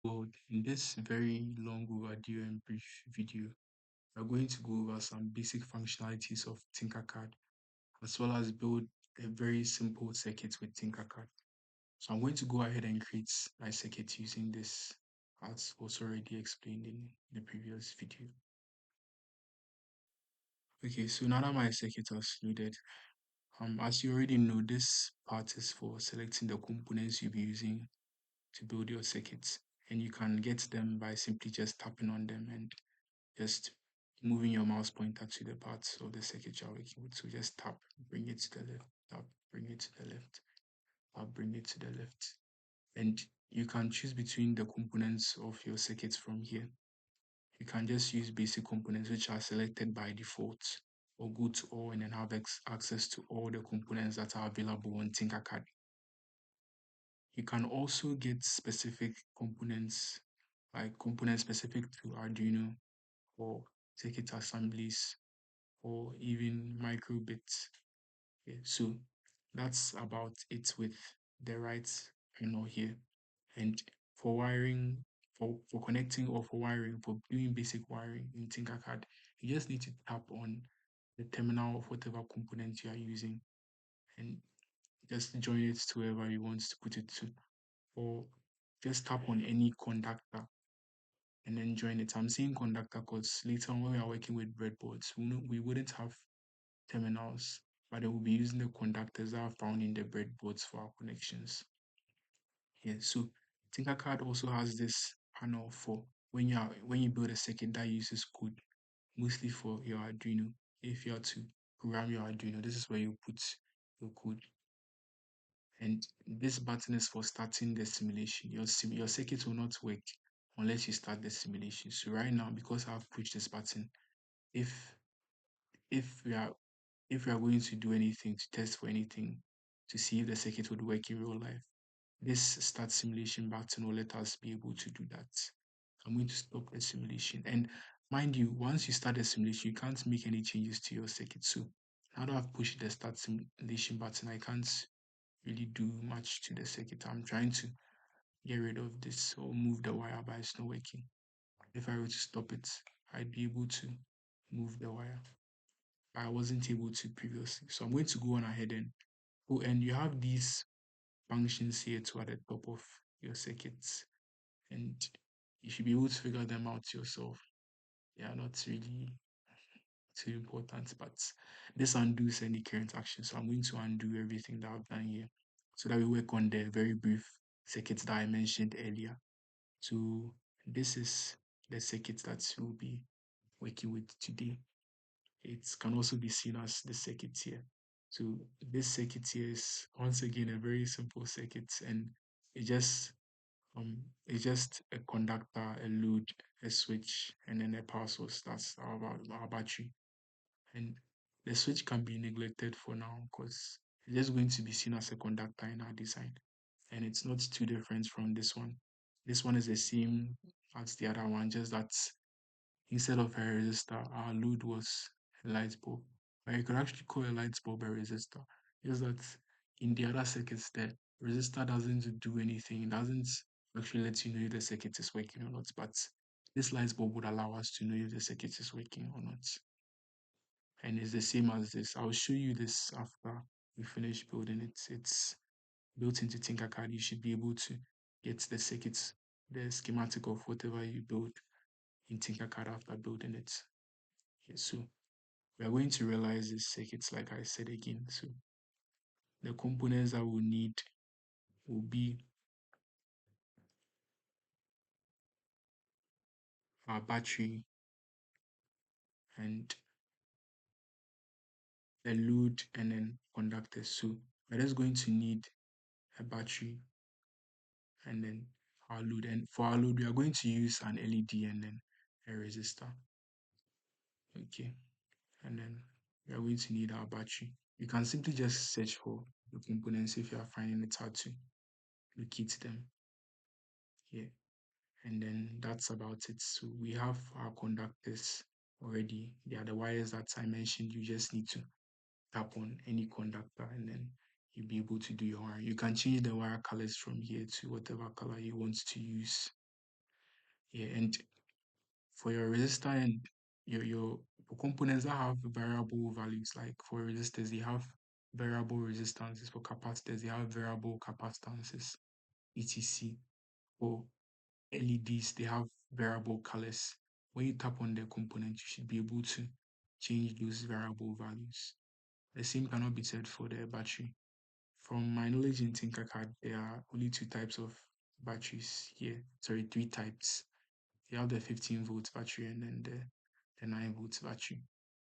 Well, in this very long overdue and brief video, we're going to go over some basic functionalities of Tinkercad, as well as build a very simple circuit with Tinkercad. So I'm going to go ahead and create my circuit using this, as was already explained in the previous video. Okay, so now that my circuit is loaded, as you already know, this part is for selecting the components you'll be using to build your circuits, and you can get them by simply just tapping on them and just moving your mouse pointer to the parts of the circuit you're working with. So just tap, bring it to the left, tap, bring it to the left, tap, bring it to the left. And you can choose between the components of your circuits from here. You can just use basic components which are selected by default, or go to all and then have access to all the components that are available on Tinkercad. You can also get specific components, like components specific to Arduino or circuit assemblies or even microbits. Okay, so that's about it with the right panel here. And for wiring, for connecting or for wiring, for doing basic wiring in Tinkercad, you just need to tap on the terminal of whatever component you are using and just join it to wherever you want to put it to. Or just tap on any conductor and then join it. I'm saying conductor because later on when we are working with breadboards, we wouldn't have terminals, but they will be using the conductors that are found in the breadboards for our connections. Yeah, so Tinkercad also has this panel for when you build a circuit that uses code, mostly for your Arduino. If you are to program your Arduino, this is where you put your code. And this button is for starting the simulation. Your circuit will not work unless you start the simulation. So right now, because I've pushed this button, if if we are if we are going to do anything to test for anything to see if the circuit would work in real life, this start simulation button will let us be able to do that. I'm going to stop the simulation. And mind you, once you start the simulation, you can't make any changes to your circuit. So now that I've pushed the start simulation button, I can't really do much to the circuit. I'm trying to get rid of this or move the wire, but it's not working. If I were to stop it, I'd be able to move the wire. I wasn't able to previously. So I'm going to go on ahead and go, and you have these functions here too at the top of your circuits, and you should be able to figure them out yourself. They are not really too important, but this undoes any current action. So I'm going to undo everything that I've done here so that we work on the very brief circuits that I mentioned earlier. So this is the circuit that we'll be working with today. It can also be seen as the circuit here. So this circuit here is once again a very simple circuit, and it just it's just a conductor, a load, a switch, and then a power source. That's our battery. And the switch can be neglected for now because it's just going to be seen as a conductor in our design. And it's not too different from this one. This one is the same as the other one, just that instead of a resistor, our load was a light bulb. But you could actually call a light bulb a resistor. Just that in the other circuits, the resistor doesn't do anything. It doesn't actually let you know if the circuit is working or not. But this light bulb would allow us to know if the circuit is working or not. And it's the same as this. I'll show you this after we finish building it. It's built into Tinkercad. You should be able to get the circuits, the schematic of whatever you build in Tinkercad after building it. Okay, so we are going to realize this circuits like I said again. So the components that we'll need will be our battery and the load and then conductors. So we're just going to need a battery and then our load. And for our load, we are going to use an LED and then a resistor. Okay. And then we are going to need our battery. You can simply just search for the components if you are finding it hard to locate them here. And then that's about it. So we have our conductors already. They are the wires that I mentioned. You just need to tap on any conductor and then you'll be able to do your wire. You can change the wire colors from here to whatever color you want to use. Yeah, and for your resistor and your for components that have variable values, like for resistors, they have variable resistances. For capacitors, they have variable capacitances, etc. For LEDs, they have variable colors. When you tap on the component, you should be able to change those variable values. The same cannot be said for the battery. From my knowledge in Tinkercad, there are only two types of batteries here. Sorry, three types. You have the 15-volt battery and then the 9-volt battery.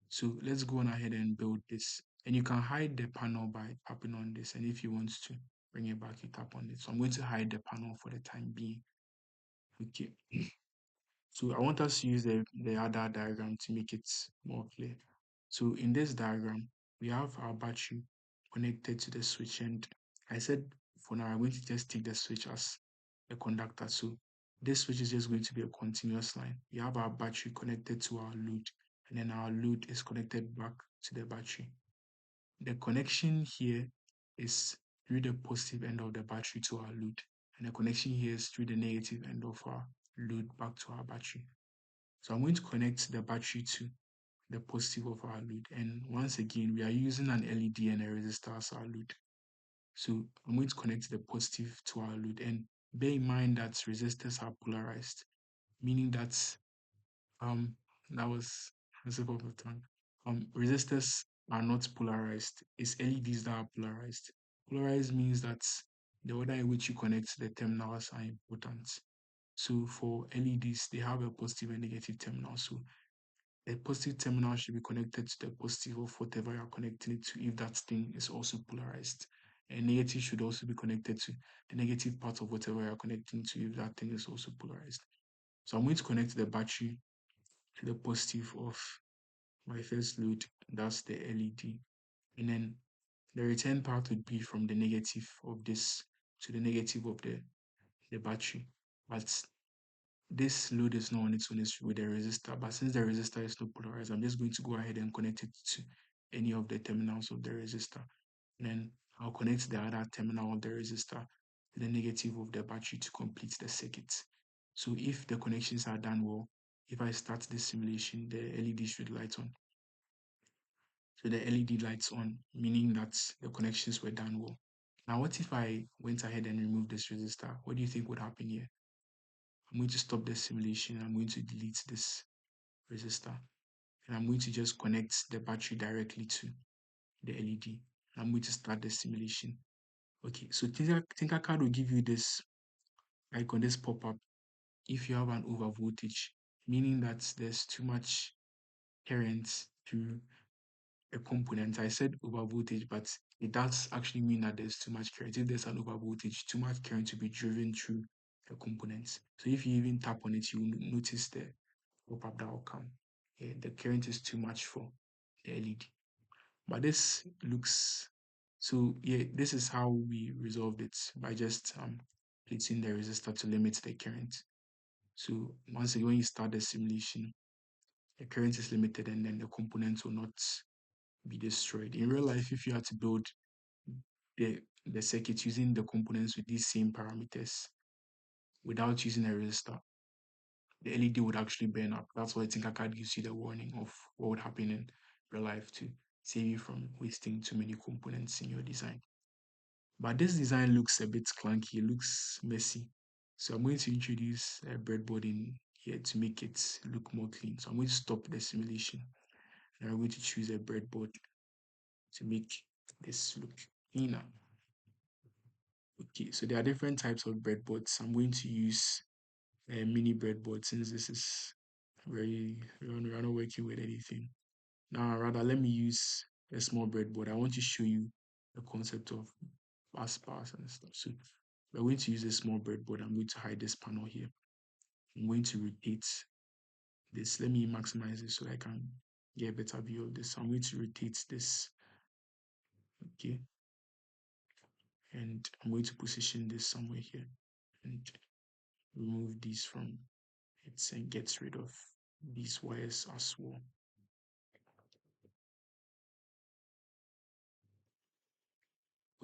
So let's go on ahead and build this. And you can hide the panel by tapping on this. And if you want to bring it back, you tap on it. So I'm going to hide the panel for the time being. Okay. So I want us to use the other diagram to make it more clear. So in this diagram, we have our battery connected to the switch. And I said for now, I'm going to just take the switch as a conductor. So this switch is just going to be a continuous line. We have our battery connected to our load, and then our load is connected back to the battery. The connection here is through the positive end of the battery to our load, and the connection here is through the negative end of our load back to our battery. So I'm going to connect the battery to the positive of our load. And once again, we are using an LED and a resistor as our load. So I'm going to connect the positive to our load. And bear in mind that resistors are polarized, meaning that um that was a slip of the tongue. Resistors are not polarized. It's LEDs that are polarized. Polarized means that the order in which you connect the terminals are important. So for LEDs, they have a positive and negative terminal. So a positive terminal should be connected to the positive of whatever you're connecting it to if that thing is also polarized. And negative should also be connected to the negative part of whatever you're connecting to if that thing is also polarized. So I'm going to connect the battery to the positive of my first load, that's the LED. And then the return part would be from the negative of this to the negative of the battery. But this load is not on its own, it's with the resistor. But since the resistor is not polarized, I'm just going to go ahead and connect it to any of the terminals of the resistor. And then I'll connect the other terminal of the resistor to the negative of the battery to complete the circuit. So if the connections are done well, if I start this simulation, the LED should light on. So the LED lights on, meaning that the connections were done well. Now, what if I went ahead and removed this resistor? What do you think would happen here? I'm going to stop the simulation. I'm going to delete this resistor. And I'm going to just connect the battery directly to the LED. I'm going to start the simulation. Okay, so Tinkercad will give you this icon, this pop-up, if you have an over voltage, meaning that there's too much current through a component. I said over voltage, but it does actually mean that there's too much current. If there's an over voltage, too much current to be driven through the components. So if you even tap on it, you will notice the pop-up that will come. Yeah, the current is too much for the LED. But this looks so yeah, this is how we resolved it by just placing the resistor to limit the current. So once again, when you start the simulation, the current is limited and then the components will not be destroyed. In real life, if you had to build the circuit using the components with these same parameters without using a resistor, the LED would actually burn up. That's why Tinkercad gives you the warning of what would happen in real life to save you from wasting too many components in your design. But this design looks a bit clunky, it looks messy. So I'm going to introduce a breadboard in here to make it look more clean. So I'm going to stop the simulation and I'm going to choose a breadboard to make this look cleaner. Okay, so there are different types of breadboards. I'm going to use a mini breadboard since this is we're not working with anything. Now, rather, let me use a small breadboard. I want to show you the concept of bus bars and stuff. So we're going to use a small breadboard. I'm going to hide this panel here. I'm going to rotate this. Let me maximize it so I can get a better view of this. So I'm going to rotate this. Okay. And I'm going to position this somewhere here and remove these from it and get rid of these wires as well.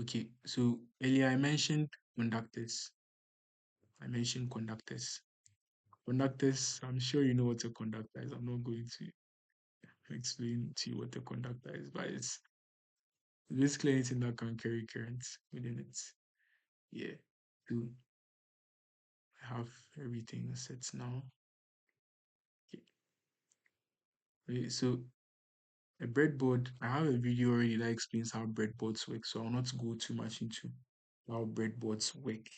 Okay, so earlier I mentioned conductors. I mentioned conductors. Conductors, I'm sure you know what a conductor is. I'm not going to explain to you what a conductor is, but it's basically anything that can carry current within it. Yeah. So I have everything set now. Okay. So a breadboard, I have a video already that explains how breadboards work, so I'll not go too much into how breadboards work.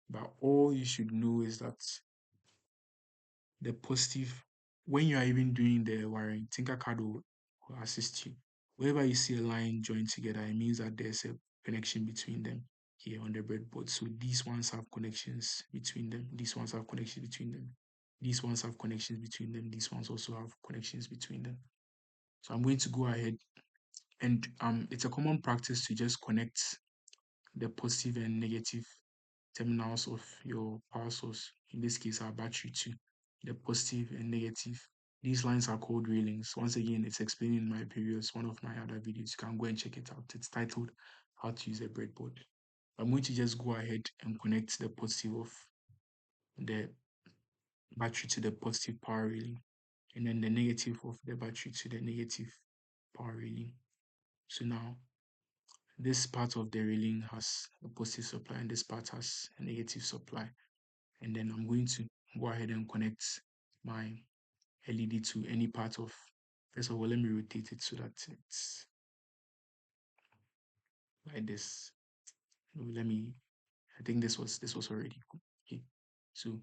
But all you should know is that the positive, when you are even doing the wiring, Tinkercad will assist you. Wherever you see a line joined together, it means that there's a connection between them here on the breadboard. So these ones have connections between them. These ones have connections between them. These ones have connections between them. These ones also have connections between them. So I'm going to go ahead and it's a common practice to just connect the positive and negative terminals of your power source, in this case our battery, to the positive and negative. These lines are called railings. Once again, it's explained in my previous one of my other videos. You can go and check it out. It's titled How to Use a Breadboard. I'm going to just go ahead and connect the positive of the battery to the positive power railing, and then the negative of the battery to the negative power railing. So now this part of the railing has a positive supply and this part has a negative supply. And then I'm going to go ahead and connect my LED to any part of, first of all, let me rotate it so that it's like this. Let me, I think this was already good. Okay. So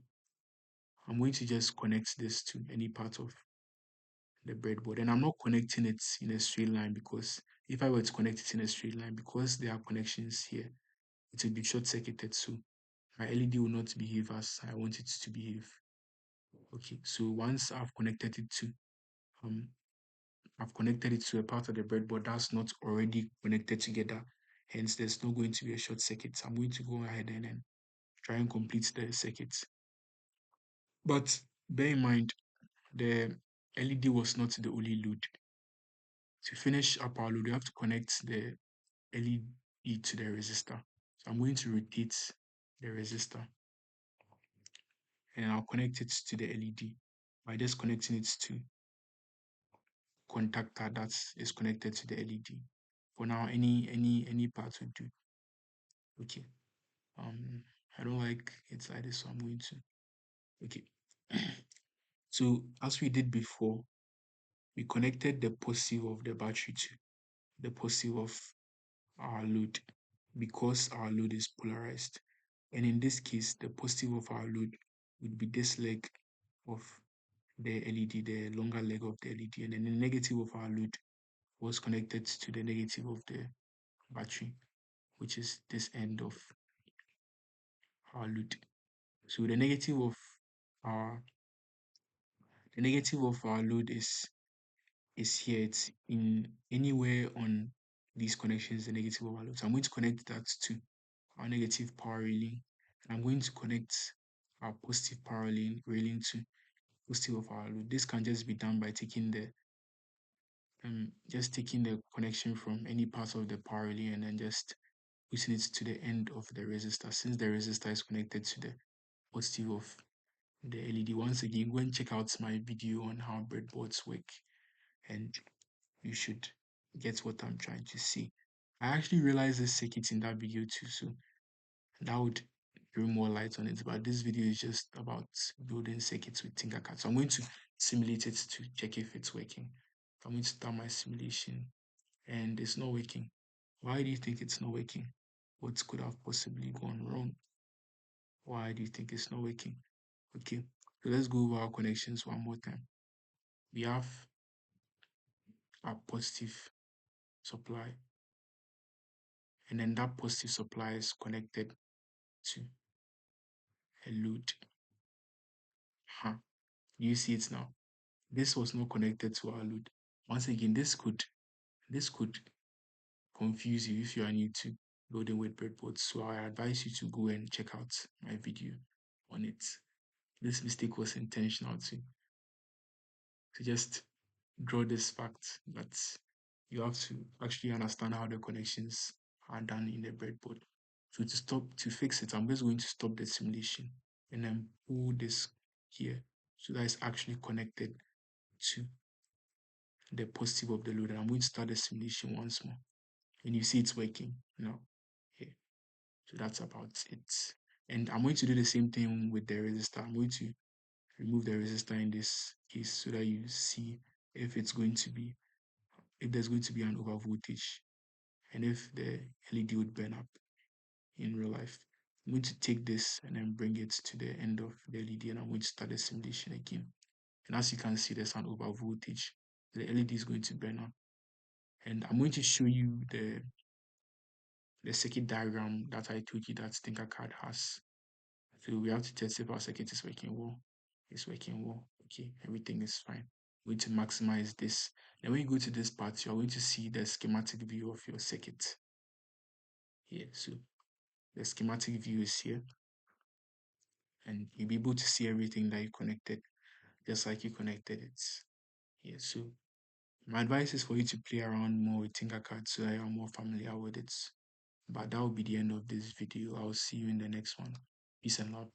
I'm going to just connect this to any part of the breadboard, and I'm not connecting it in a straight line, because if I were to connect it in a straight line, because there are connections here, it will be short circuited. So my LED will not behave as I want it to behave. Okay, so once um I've connected it to a part of the breadboard that's not already connected together. Hence, there's not going to be a short circuit. I'm going to go ahead and then try and complete the circuit. But bear in mind, the LED was not the only load. To finish up our load, we have to connect the LED to the resistor. So I'm going to rotate the resistor and I'll connect it to the LED by just connecting it to contactor that is connected to the LED. For now, any part will do. Okay. I don't like it like this, so I'm going to. Okay. So as we did before, we connected the positive of the battery to the positive of our load, because our load is polarized. And in this case, the positive of our load would be this leg of the LED, the longer leg of the LED, and then the negative of our load was connected to the negative of the battery, which is this end of our load. So our the negative of our load is here. It's in anywhere on these connections, the negative of our load. So I'm going to connect that to our negative power railing, and I'm going to connect our positive power railing to positive of our load. This can just be done by taking the connection from any part of the power relay and then just putting it to the end of the resistor, since the resistor is connected to the positive of the LED. Once again, go and check out my video on how breadboards work, and you should get what I'm trying to say. I actually realized this circuit in that video too, so that would bring more light on it. But this video is just about building circuits with Tinkercad. So I'm going to simulate it to check if it's working. I'm going to start my simulation and it's not working. Why do you think it's not working? What could have possibly gone wrong? Why do you think it's not working? Okay, so let's go over our connections one more time. We have our positive supply, and then that positive supply is connected to a load. You see it now. This was not connected to our load. Once again, this could confuse you if you are new to building with breadboards. So I advise you to go and check out my video on it. This mistake was intentional to just draw this fact that you have to actually understand how the connections are done in the breadboard. So to fix it, I'm just going to stop the simulation and then pull this here. So that is actually connected to the positive of the load. And I'm going to start the simulation once more. And you see it's working now. Yeah. So that's about it. And I'm going to do the same thing with the resistor. I'm going to remove the resistor in this case so that you see if it's going to be, if there's going to be an over voltage and if the LED would burn up in real life. I'm going to take this and then bring it to the end of the LED, and I'm going to start the simulation again. And as you can see, there's an over voltage. The LED is going to burn up. And I'm going to show you the circuit diagram that I told you that Tinkercad has. So we have to test if our circuit is working well. It's working well. Okay, everything is fine. We're going to maximize this. Then when you go to this part, you're going to see the schematic view of your circuit here. So the schematic view is here, and you'll be able to see everything that you connected, just like you connected it here. So my advice is for you to play around more with Tinkercad so that you're more familiar with it. But that will be the end of this video. I'll see you in the next one. Peace and love.